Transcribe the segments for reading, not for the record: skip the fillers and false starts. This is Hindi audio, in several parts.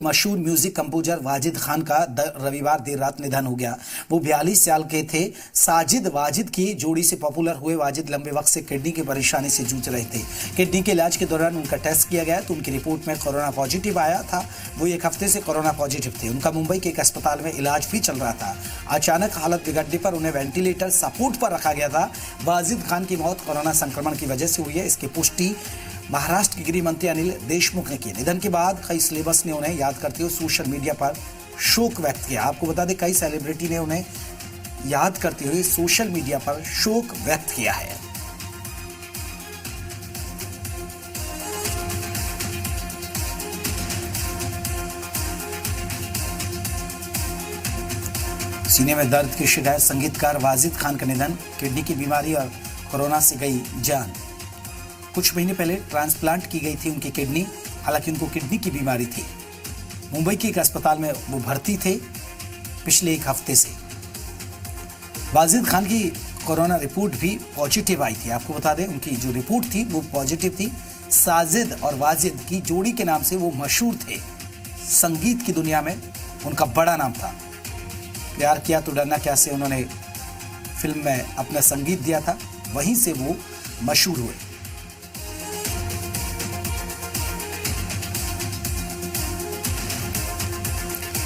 मशहूर म्यूजिक कंपोजर वाजिद खान का रविवार देर रात निधन हो गया। वो 42 साल के थे। साजिद वाजिद की जोड़ी से पॉपुलर हुए वाजिद लंबे वक्त से किडनी की परेशानी से जूझ रहे थे। किडनी के इलाज के दौरान उनका टेस्ट किया गया तो उनकी रिपोर्ट में कोरोना पॉजिटिव आया था। वो एक हफ्ते से कोरोना पॉजिटिव थे। उनका मुंबई के एक अस्पताल में इलाज भी चल रहा था। अचानक हालत बिगड़ने पर उन्हें वेंटिलेटर सपोर्ट पर रखा गया था। वाजिद खान की मौत कोरोना संक्रमण की वजह से हुई है, इसकी पुष्टि महाराष्ट्र के गृह मंत्री अनिल देशमुख ने की। निधन के बाद कई सेलेब्स ने उन्हें याद करते हुए सोशल मीडिया पर शोक व्यक्त किया। आपको बता दें, कई सेलिब्रिटी ने उन्हें याद करते हुए सोशल मीडिया पर शोक व्यक्त किया है। सीने में दर्द की शिकायत, संगीतकार वाजिद खान का निधन, किडनी की बीमारी और कोरोना से गई जान। कुछ महीने पहले ट्रांसप्लांट की गई थी उनकी किडनी, हालांकि उनको किडनी की बीमारी थी। मुंबई के एक अस्पताल में वो भर्ती थे पिछले एक हफ्ते से। वाजिद खान की कोरोना रिपोर्ट भी पॉजिटिव आई थी। आपको बता दें, उनकी जो रिपोर्ट थी वो पॉजिटिव थी। साजिद और वाजिद की जोड़ी के नाम से वो मशहूर थे। संगीत की दुनिया में उनका बड़ा नाम था। प्यार किया तो डरना क्या से उन्होंने फिल्म में अपना संगीत दिया था, वहीं से वो मशहूर हुए।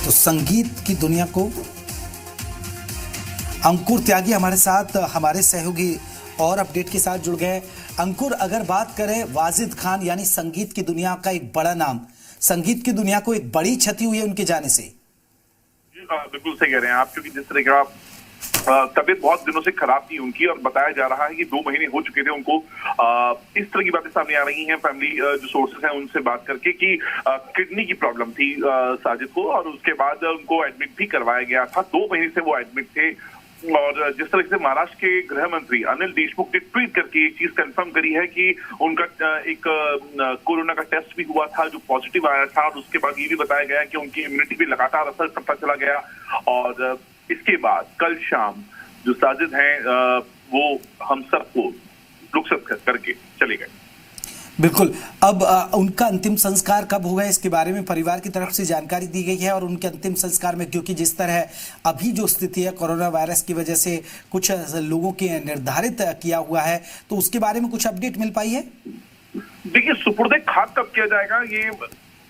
तो संगीत की दुनिया को अंकुर त्यागी हमारे साथ, हमारे सहयोगी और अपडेट के साथ जुड़ गए। अंकुर, अगर बात करें वाजिद खान यानी संगीत की दुनिया का एक बड़ा नाम, संगीत की दुनिया को एक बड़ी क्षति हुई है उनके जाने से। बिल्कुल सही कह रहे हैं आप, क्योंकि जिस तरह का तबीयत बहुत दिनों से खराब थी उनकी, और बताया जा रहा है कि 2 महीने हो चुके थे उनको। इस तरह की बातें सामने आ रही हैं फैमिली जो सोर्सेस हैं उनसे बात करके कि किडनी की प्रॉब्लम थी साजिद को, और उसके बाद उनको एडमिट भी करवाया गया था। 2 महीने से वो एडमिट थे। और जिस तरह से महाराष्ट्र के गृह मंत्री अनिल देशमुख ने ट्वीट करके एक चीज कंफर्म करी है कि उनका एक कोरोना का टेस्ट भी हुआ था जो पॉजिटिव आया था, और उसके बाद ये भी बताया गया कि उनकी इम्यूनिटी भी लगातार असर करता चला गया। और इसके बाद कल शाम जो साजिद हैं वो हम सबको रुखसत करके चले गए। बिल्कुल। अब उनका अंतिम संस्कार कब होगा, इसके बारे में परिवार की तरफ से जानकारी दी गई है। और उनके अंतिम संस्कार में, क्योंकि जिस तरह अभी जो स्थिति है कोरोना वायरस की वजह से कुछ लोगों के निर्धारित किया हुआ है, तो उसके बारे में कुछ अपडेट मिल पाई है? देखिए, सुपुर्दे खाक कब किया जाएगा ये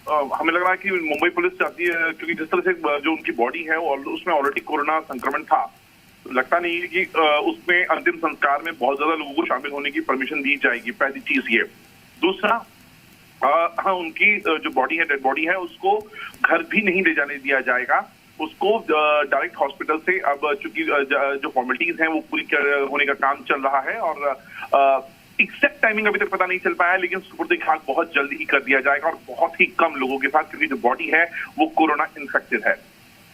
हमें लग रहा है कि मुंबई पुलिस चाहती है, क्योंकि जिस तरह से जो उनकी बॉडी है उसमें ऑलरेडी कोरोना संक्रमण था। लगता नहीं है कि उसमें अंतिम संस्कार में बहुत ज्यादा लोगों को शामिल होने की परमिशन दी जाएगी। पहली चीज ये। दूसरा, हाँ, उनकी जो बॉडी है, डेड बॉडी है, उसको घर भी नहीं ले जाने दिया जाएगा। उसको डायरेक्ट हॉस्पिटल से, अब चूंकि जो फॉर्मेलिटीज हैं वो पूरी होने का काम चल रहा है, और एग्जैक्ट टाइमिंग अभी तक पता नहीं चल पाया, लेकिन सुपुर्दे खाक बहुत जल्दी ही कर दिया जाएगा, और बहुत ही कम लोगों के साथ, क्योंकि जो बॉडी है वो कोरोना इन्फेक्टेड है।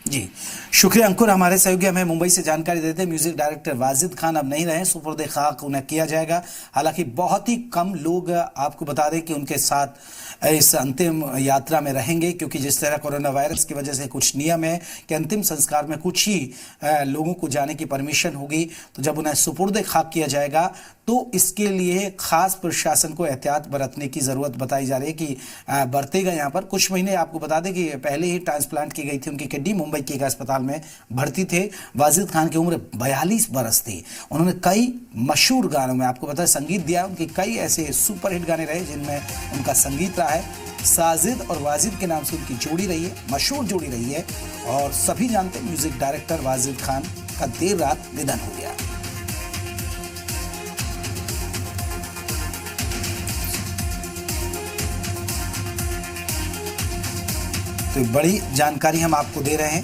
जी, शुक्रिया अंकुर। हमारे सहयोगी हमें मुंबई से जानकारी देते हैं। म्यूजिक डायरेक्टर वाजिद खान अब नहीं रहे, सुपुर्दे खाक उन्हें किया जाएगा। हालांकि बहुत ही कम लोग, आपको बता दें कि उनके साथ इस अंतिम यात्रा में रहेंगे, क्योंकि जिस तरह कोरोना वायरस की वजह से कुछ नियम है कि अंतिम संस्कार में कुछ ही लोगों को जाने की परमिशन होगी। तो जब उन्हें सुपुर्दे खाक किया जाएगा तो इसके लिए खास प्रशासन को एहतियात बरतने की जरूरत बताई जा रही है कि बरतेगा। यहाँ पर कुछ महीने, आपको बता दें कि पहले ही ट्रांसप्लांट की गई थी उनकी किडनी, मुंबई के एक अस्पताल में भर्ती थे। वाजिद खान की उम्र 42 बरस थी। उन्होंने कई मशहूर गानों में, आपको पता है, संगीत दिया। उनके कई ऐसे सुपरहिट गाने रहे जिनमें उनका संगीत रहा है। साजिद और वाजिद के नाम से उनकी जोड़ी रही है, मशहूर जोड़ी रही है, और सभी जानते हैं म्यूजिक डायरेक्टर वाजिद खान का देर रात निधन हो गया। तो बड़ी जानकारी हम आपको दे रहे हैं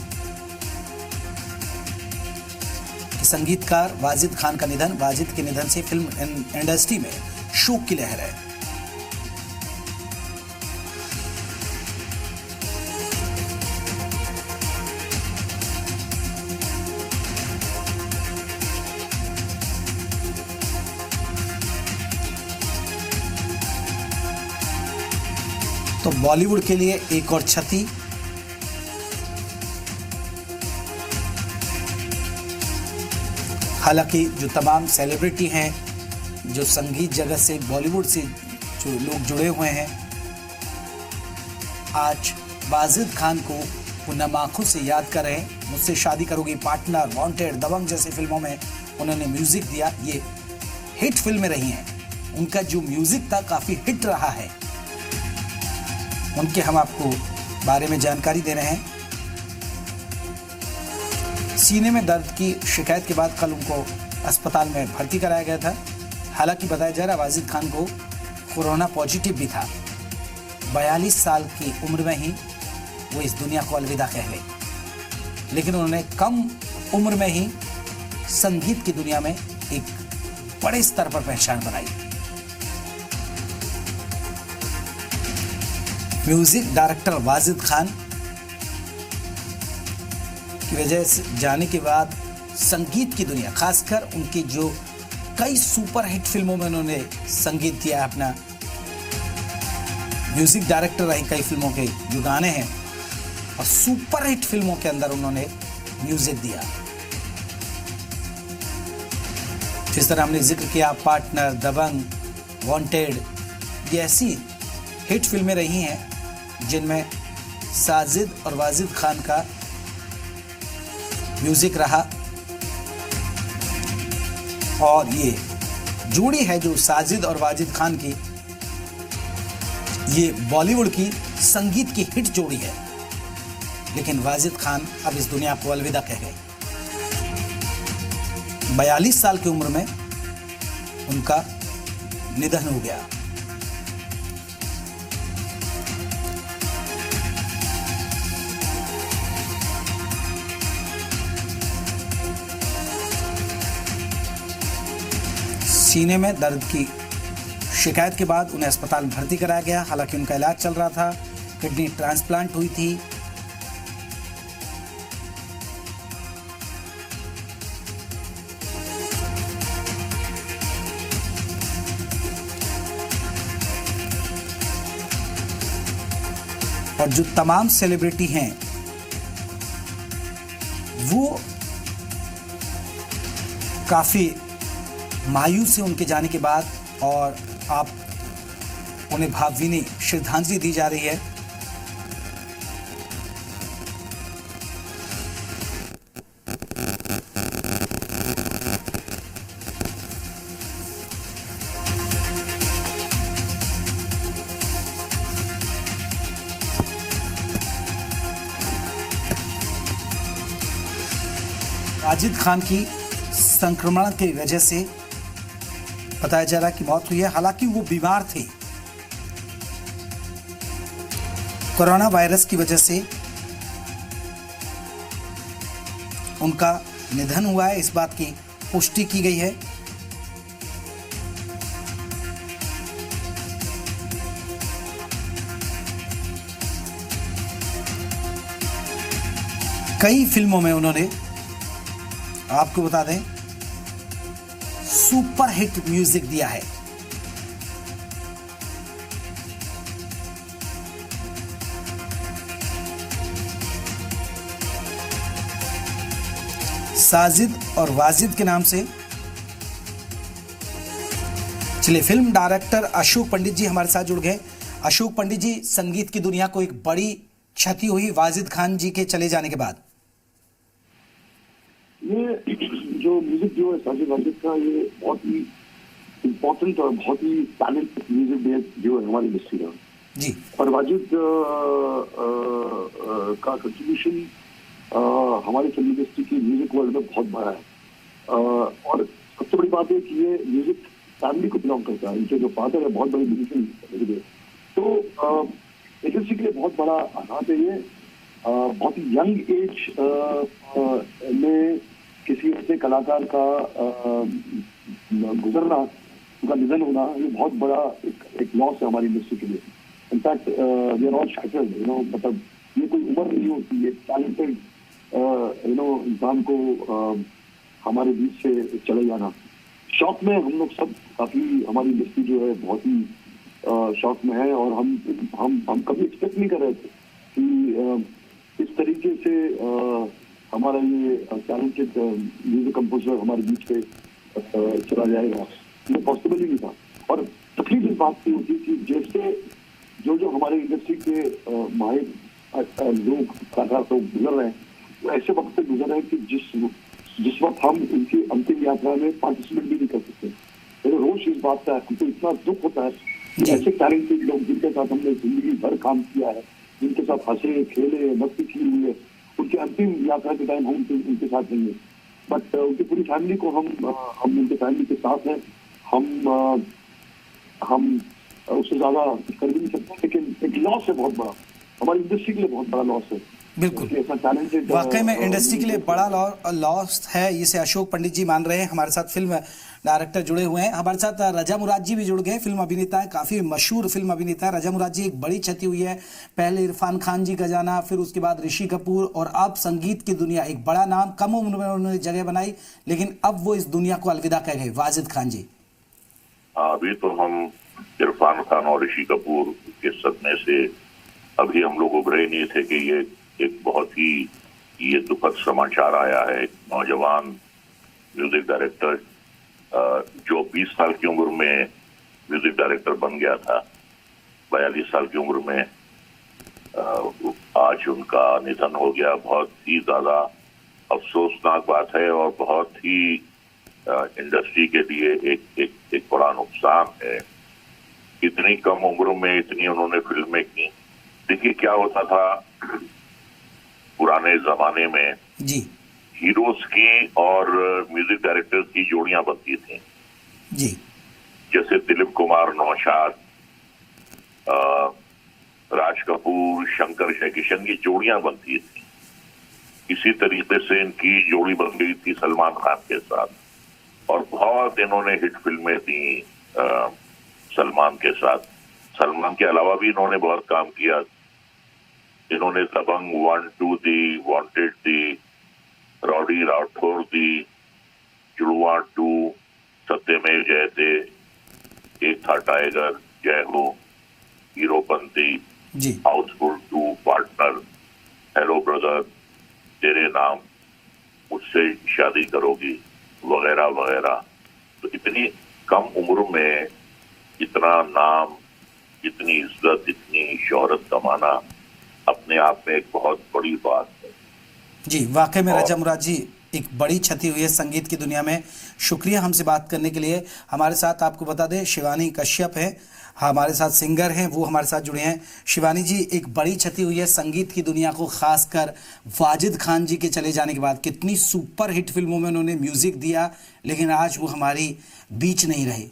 कि संगीतकार वाजिद खान का निधन, वाजिद के निधन से फिल्म इंडस्ट्री में शोक की लहर है। तो बॉलीवुड के लिए एक और क्षति। हालांकि जो तमाम सेलिब्रिटी हैं, जो संगीत जगत से, बॉलीवुड से जो लोग जुड़े हुए हैं, आज वाजिद खान को वो नम आंखों से याद कर रहे हैं। मुझसे शादी करोगी, पार्टनर, वांटेड, दबंग जैसी फिल्मों में उन्होंने म्यूजिक दिया। ये हिट फिल्में रही हैं। उनका जो म्यूजिक था काफी हिट रहा है। उनके हम आपको बारे में जानकारी दे रहे हैं। सीने में दर्द की शिकायत के बाद कल उनको अस्पताल में भर्ती कराया गया था। हालांकि बताया जा रहा है वाजिद खान को कोरोना पॉजिटिव भी था। 42 साल की उम्र में ही वो इस दुनिया को अलविदा कह गए, लेकिन उन्होंने कम उम्र में ही संगीत की दुनिया में एक बड़े स्तर पर पहचान बनाई। म्यूजिक डायरेक्टर वाजिद खान की वजह से जाने के बाद संगीत की दुनिया, खासकर उनकी जो कई सुपर हिट फिल्मों में उन्होंने संगीत दिया, अपना म्यूजिक डायरेक्टर रहे कई फिल्मों के जो गाने हैं, और सुपर हिट फिल्मों के अंदर उन्होंने म्यूजिक दिया। जिस तरह हमने जिक्र किया, पार्टनर, दबंग, वांटेड, ये ऐसी हिट फिल्में रही हैं जिनमें साजिद और वाजिद खान का म्यूजिक रहा। और ये जोड़ी है जो साजिद और वाजिद खान की, ये बॉलीवुड की संगीत की हिट जोड़ी है। लेकिन वाजिद खान अब इस दुनिया को अलविदा कह गए। 42 साल की उम्र में उनका निधन हो गया। सीने में दर्द की शिकायत के बाद उन्हें अस्पताल में भर्ती कराया गया। हालांकि उनका इलाज चल रहा था, किडनी ट्रांसप्लांट हुई थी। और जो तमाम सेलिब्रिटी हैं वो काफी मायूस है उनके जाने के बाद, और आप उन्हें भावभीनी श्रद्धांजलि दी जा रही है। वाजिद खान की संक्रमण की वजह से बताया जा रहा है कि मौत हुई है। हालांकि वो बीमार थे, कोरोना वायरस की वजह से उनका निधन हुआ है, इस बात की पुष्टि की गई है। कई फिल्मों में उन्होंने, आपको बता दें, सुपर हिट म्यूजिक दिया है। साजिद और वाजिद के नाम से। चलिए, फिल्म डायरेक्टर अशोक पंडित जी हमारे साथ जुड़ गए। अशोक पंडित जी, संगीत की दुनिया को एक बड़ी क्षति हुई वाजिद खान जी के चले जाने के बाद। ये जो म्यूजिक जो है साजिद वाजिद का, ये बहुत ही इम्पोर्टेंट और बहुत ही टैलेंटेड म्यूजिक जो है हमारी इंडस्ट्री का जी। और वाजिद का कंट्रीब्यूशन हमारे फिल्म इंडस्ट्री की म्यूजिक वर्ल्ड में बहुत बड़ा है। और सबसे बड़ी बात है कि ये म्यूजिक फैमिली को बिलोंग करता है। इनके जो फादर है बहुत बड़े म्यूजिशियन, तो इंडस्ट्री के लिए बहुत बड़ा हाथ है ये। बहुत ही यंग एज में किसी ऐसे कलाकार का गुजरना, उनका निधन होना, ये बहुत बड़ा एक लॉस है हमारी इंडस्ट्री के लिए। In fact we are all shattered, मतलब ये कोई उम्र नहीं होती है टैलेंटेड इंसान को हमारे बीच से चले जाना। शौक में हम लोग सब काफी, हमारी इंडस्ट्री जो है बहुत ही शौक में है, और हम कभी एक्सपेक्ट नहीं कर रहे थे कि इस तरीके से हमारा ये टैलेंटेड म्यूजिक कंपोजर हमारे बीच पे चला जाएगा। ये पॉसिबल ही नहीं था। और तकलीफ इस बात की होती कि जैसे जो हमारे इंडस्ट्री के माहिर लोग कलाकार तो गुजर रहे हैं, वो ऐसे वक्त से गुजर रहे हैं कि जिस वक्त हम उनकी अंतिम यात्रा में पार्टिसिपेट भी नहीं कर सकते। मेरे रोज इस बात का हमको इतना दुख होता है कि ऐसे टैलेंटेड लोग जिनके साथ हमने जिंदगी भर काम किया है, जिनके साथ हंसे खेले मस्ती की हुई है, उनकी अंतिम यात्रा के टाइम हम उनके साथ नहीं है। बट उनकी पूरी फैमिली को हम उनके फैमिली के साथ हैं। हम उससे ज्यादा कर भी नहीं सकते, लेकिन एक लॉस है बहुत बड़ा, हमारी इंडस्ट्री के लिए बहुत बड़ा लॉस है। बिल्कुल, ऐसा टैलेंटेड वाकई में इंडस्ट्री के लिए बड़ा लॉस है, इसे अशोक पंडित जी मान रहे हैं। हमारे साथ फिल्म डायरेक्टर जुड़े हुए हैं, हमारे साथ रजा मुराद जी भी जुड़ गए, फिल्म अभिनेता है, काफी मशहूर फिल्म अभिनेता है। रजा मुराद जी, एक बड़ी क्षति हुई है, पहले इरफान खान जी का जाना, फिर उसके बाद ऋषि कपूर, और अब संगीत की दुनिया, एक बड़ा नाम, कम उम्र में उन्होंने जगह बनाई, लेकिन अब वो इस दुनिया को अलविदा कह गए, वाजिद खान जी। अभी तो हम इरफान खान और ऋषि कपूर के सदमे से अभी हम लोग उभरे नहीं थे कि ये एक बहुत ही ये दुखद समाचार आया है। एक नौजवान म्यूजिक डायरेक्टर जो 20 साल की उम्र में म्यूजिक डायरेक्टर बन गया था, 42 साल की उम्र में आज उनका निधन हो गया। बहुत ही ज्यादा अफसोसनाक बात है और बहुत ही इंडस्ट्री के लिए एक बड़ा नुकसान है। इतनी कम उम्र में इतनी उन्होंने फिल्में की। देखिए क्या होता था पुराने जमाने में जी, हीरोज की और म्यूजिक डायरेक्टर्स की जोड़ियां बनती थी जी, जैसे दिलीप कुमार नौशाद, राज कपूर, शंकर जयकिशन की जोड़ियां बनती थी। इसी तरीके से इनकी जोड़ी बन गई थी सलमान खान के साथ और बहुत इन्होंने हिट फिल्में दी सलमान के साथ। सलमान के अलावा भी इन्होंने बहुत काम किया। इन्होंने दबंग 1, 2 दी, वांटेड दी, रॉडी राठौर दी, जुड़वा 2, सत्यमेव जयते, एक था टाइगर, जय हो, Heropanti, Housefull 2, partner, hello brother, तेरे नाम, मुझसे शादी करोगी, वगैरह वगैरह। तो इतनी कम उम्र में इतना नाम, इतनी इज्जत, इतनी शोहरत कमाना अपने आप में एक बहुत बड़ी बात है। जी, वाकई में रजा मुराद जी, एक बड़ी क्षति हुई है संगीत की दुनिया में। शुक्रिया हमसे बात करने के लिए। हमारे साथ आपको बता दें शिवानी कश्यप है, हमारे साथ सिंगर हैं, वो हमारे साथ जुड़े हैं। शिवानी जी, एक बड़ी क्षति हुई है संगीत की दुनिया को, खासकर वाजिद खान जी के चले जाने के बाद। कितनी सुपर हिट फिल्मों में उन्होंने म्यूजिक दिया, लेकिन आज वो हमारी बीच नहीं रहे।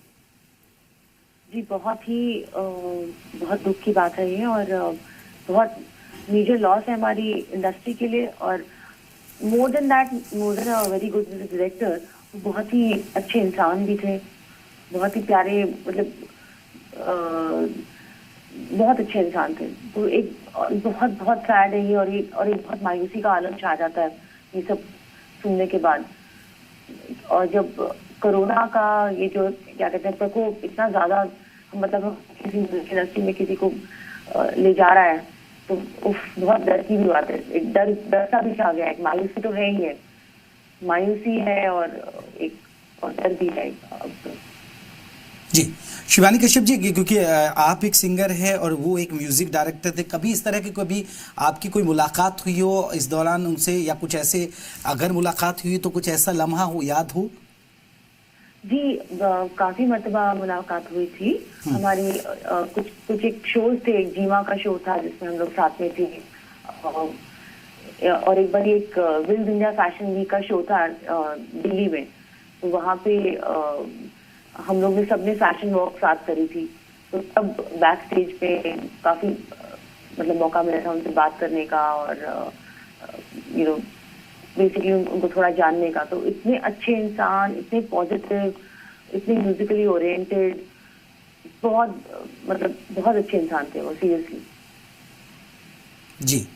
जी, बहुत दुख की बात है ये, और बहुत मेजर लॉस है हमारी इंडस्ट्री के लिए। और more than a very good director, बहुत ही अच्छे इंसान भी थे, बहुत ही प्यारे, मतलब बहुत अच्छे इंसान थे। तो एक बहुत सैड है ये, और एक बहुत मायूसी का आलम छा जाता है ये सब सुनने के बाद। और जब कोरोना का ये जो क्या कहते हैं प्रकोप इतना ज्यादा, मतलब किसी इंडस्ट्री में किसी को ले जा रहा है, तो बहुत डर की भी बात है। एक डर सा भी छा गया है। मायूसी तो है ही है, मायूसी है और डर भी है। जी, शिवानी कश्यप जी, क्योंकि आप एक सिंगर है और वो एक म्यूजिक डायरेक्टर थे, कभी इस तरह की कभी आपकी कोई मुलाकात हुई हो इस दौरान उनसे, या कुछ ऐसे अगर मुलाकात हुई तो कुछ ऐसा लम्हा हो, याद हो? जी, काफी मर्तबा मुलाकात हुई थी हमारी। कुछ एक शोज थे, एक जीवा का शो था जिसमें हम लोग साथ में थे, और एक बार एक विल्स इंडिया फैशन वीक का शो था दिल्ली में। तो वहाँ पे हम लोग ने सबने फैशन वॉक साथ करी थी। तो तब बैक स्टेज पे काफी मतलब मौका मिला था उनसे बात करने का, और बेसिकली उनको थोड़ा जानने का। तो इतने अच्छे इंसान, इतने पॉजिटिव, इतने म्यूजिकली ओरिएंटेड, बहुत अच्छे इंसान थे वो, सीरियसली। जी,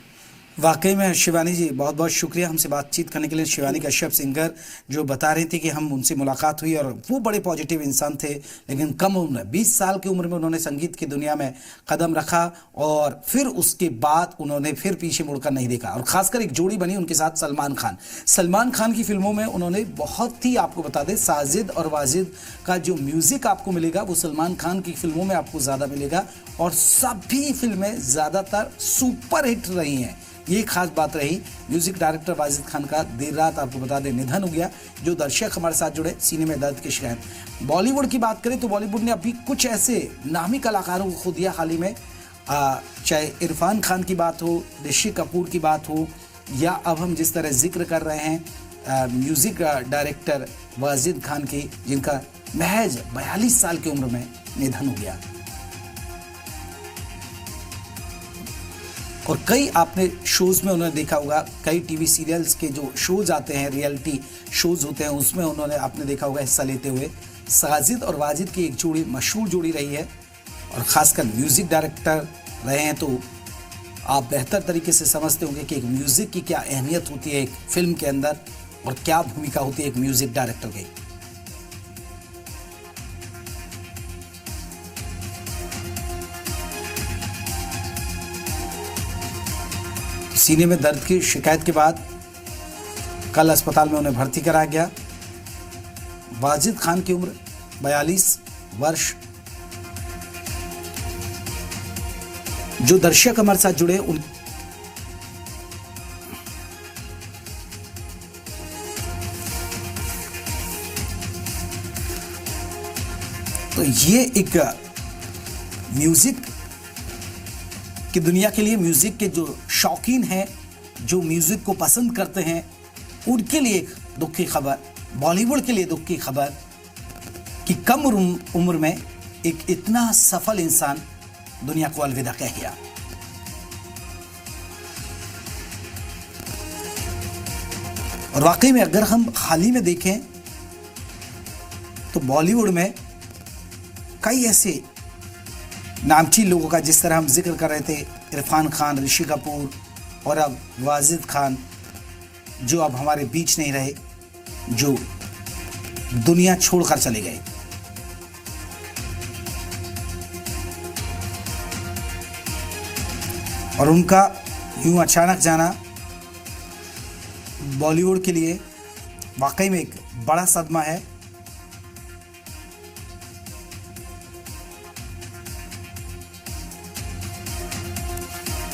वाकई में शिवानी जी बहुत बहुत शुक्रिया हमसे बातचीत करने के लिए। शिवानी कश्यप सिंगर जो बता रही थी कि हम उनसे मुलाकात हुई और वो बड़े पॉजिटिव इंसान थे, लेकिन कम उम्र 20 साल की उम्र में उन्होंने संगीत की दुनिया में कदम रखा और फिर उसके बाद उन्होंने फिर पीछे मुड़कर नहीं देखा। और खासकर एक जोड़ी बनी उनके साथ सलमान खान की फिल्मों में उन्होंने बहुत ही, आपको बता दें, साजिद और वाजिद का जो म्यूजिक आपको मिलेगा वो सलमान खान की फिल्मों में आपको ज़्यादा मिलेगा और सभी फिल्में ज़्यादातर सुपर हिट रही हैं। ये खास बात रही। म्यूजिक डायरेक्टर वाजिद खान का देर रात आपको बता दें निधन हो गया। जो दर्शक हमारे साथ जुड़े, सीने में दर्द की शिकायत। बॉलीवुड की बात करें तो बॉलीवुड ने अभी कुछ ऐसे नामी कलाकारों को खो दिया हाल ही में, चाहे इरफान खान की बात हो, ऋषि कपूर की बात हो, या अब हम जिस तरह जिक्र कर रहे हैं म्यूजिक डायरेक्टर वाजिद खान की, जिनका महज 42 साल की उम्र में निधन हो गया। और कई आपने शोज में उन्होंने देखा होगा, कई टीवी सीरियल्स के जो शोज आते हैं, रियलिटी शोज होते हैं, उसमें उन्होंने आपने देखा होगा हिस्सा लेते हुए। साजिद और वाजिद की एक जोड़ी मशहूर जोड़ी रही है और ख़ासकर म्यूज़िक डायरेक्टर रहे हैं, तो आप बेहतर तरीके से समझते होंगे कि एक म्यूज़िक की क्या अहमियत होती है एक फिल्म के अंदर और क्या भूमिका होती है एक म्यूज़िक डायरेक्टर की। सीने में दर्द की शिकायत के बाद कल अस्पताल में उन्हें भर्ती कराया गया। वाजिद खान की उम्र 42 वर्ष। जो दर्शक हमारे साथ जुड़े उन तो ये एक म्यूजिक की दुनिया के लिए, म्यूजिक के जो शौकीन हैं, जो म्यूजिक को पसंद करते हैं, उनके लिए एक दुख की खबर, बॉलीवुड के लिए दुख की खबर कि कम उम्र में एक इतना सफल इंसान दुनिया को अलविदा कह गया। और वाकई में अगर हम हाल ही में देखें तो बॉलीवुड में कई ऐसे नामचीन लोगों का, जिस तरह हम जिक्र कर रहे थे इरफान खान, ऋषि कपूर और अब वाजिद खान, जो अब हमारे बीच नहीं रहे, जो दुनिया छोड़कर चले गए। और उनका यूं अचानक जाना बॉलीवुड के लिए वाकई में एक बड़ा सदमा है।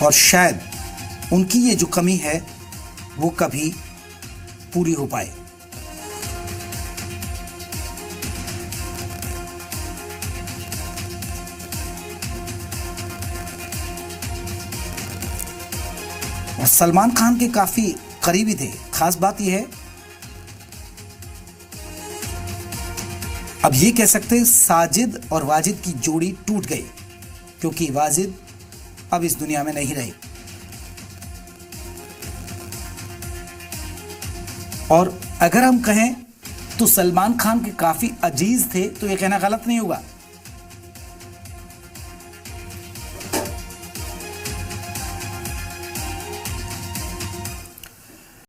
और शायद उनकी ये जो कमी है वो कभी पूरी हो पाए। और सलमान खान के काफी करीबी थे। खास बात यह है, अब ये कह सकते हैं साजिद और वाजिद की जोड़ी टूट गई, क्योंकि वाजिद अब इस दुनिया में नहीं रही। और अगर हम कहें तो सलमान खान के काफी अजीज थे, तो ये कहना गलत नहीं होगा।